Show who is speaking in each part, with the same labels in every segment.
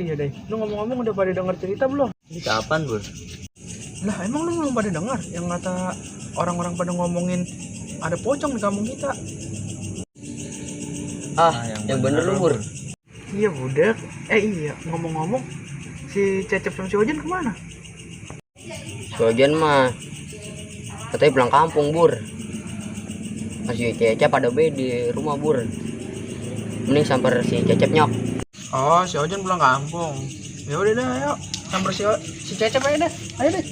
Speaker 1: iya deh, lu ngomong-ngomong udah pada denger cerita belum?
Speaker 2: Cerita apaan, Bur?
Speaker 1: Lah emang lu belum pada dengar yang kata orang-orang pada ngomongin ada pocong di kampung kita?
Speaker 2: Yang bener lu, Bur.
Speaker 1: Iya budak. Iya, ngomong-ngomong si Cecep sama si Ojan kemana?
Speaker 2: Sojan mah katanya pulang kampung, Bur. Masih Cecep pada di rumah, Bur. Mending samper si Cecep nyok.
Speaker 1: Oh, si Ojan pulang kampung. Ya udah dah, ayo samper si Cecep aja deh. Ayo deh.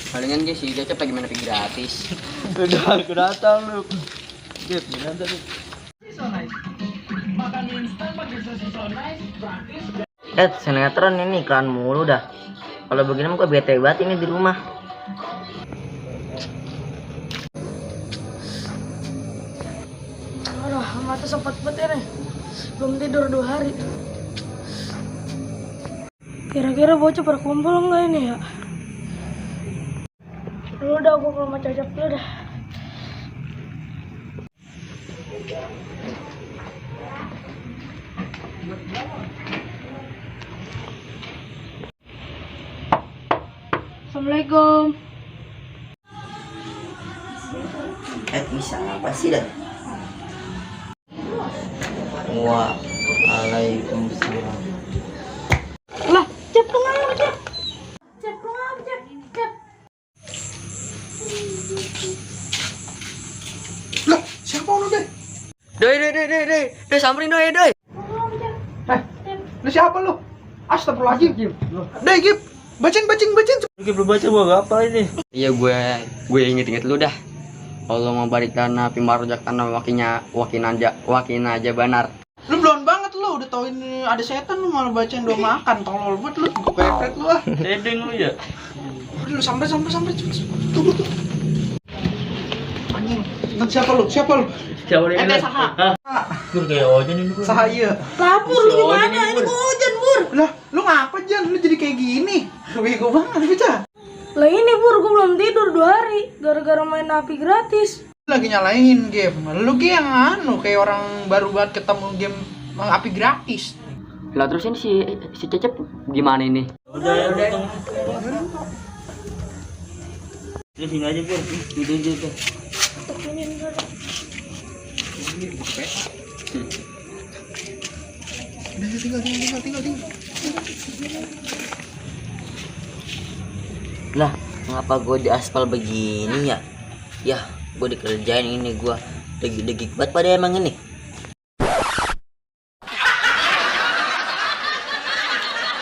Speaker 2: Palingan dia si Cecep lagi main HP gratis.
Speaker 3: Udah aku datang lu. Gip, gimana tadi?
Speaker 2: Sinetron ini iklan mulu dah. Kalau begini mah gue bete banget ini di rumah.
Speaker 4: Aduh, mata sempat banget nih. Belum tidur 2 hari. Kira-kira bocah pada kumpul enggak ini ya? Lu udah, gua ke rumah Cecep dulu dah. Assalamualaikum.
Speaker 2: Bisa apa sih dah? Waalaikumsalam.
Speaker 4: Lah, Cep lu ngapa, Cep? Cep lu ngapa, Cep? Cep.
Speaker 1: Lah, siapa lu deh?
Speaker 2: Doi, samperin doi.
Speaker 1: Lu siapa lu? Astagfirullahaladzim. Deh, Gip. Bacain.
Speaker 3: Gip, lu baca gua apa ini?
Speaker 2: Iya, gue inget lu dah. Allah mau balik tanah pimarojak tanah wakin aja banar.
Speaker 1: Lu belum banget lu, udah tau ini ada setan lu malah bacain doa makan. Tolol banget lu, gue kepret lu ah.
Speaker 3: Sedeng lu ya.
Speaker 1: Udah lu sampai. Tunggu. Anjing, tentang siapa lu? Siapa lu?
Speaker 3: Siapa ini?
Speaker 1: Saha.
Speaker 3: Bur kayak Ojan ini, Bur.
Speaker 1: Saha iya.
Speaker 4: Lapor lu gimana? Ini gua Ojan, Bur.
Speaker 1: Lah, lu ngapa Jan? Lu jadi kayak gini. Bego banget, Bocah.
Speaker 4: Lah ini, Bur, gua belum tidur 2 hari gara-gara main api gratis.
Speaker 1: Lagi nyalain game. Lu kayak yang kayak orang baru banget ketemu game api gratis.
Speaker 2: Lah terus ini si Cecep gimana ini?
Speaker 3: Udah. Di sini aja, Bur. Tidur tuh.
Speaker 1: Udah, tinggal.
Speaker 2: Lah, ngapa gue di aspal begini ya? Ya, gue dikerjain ini gue degik banget pada emang ini.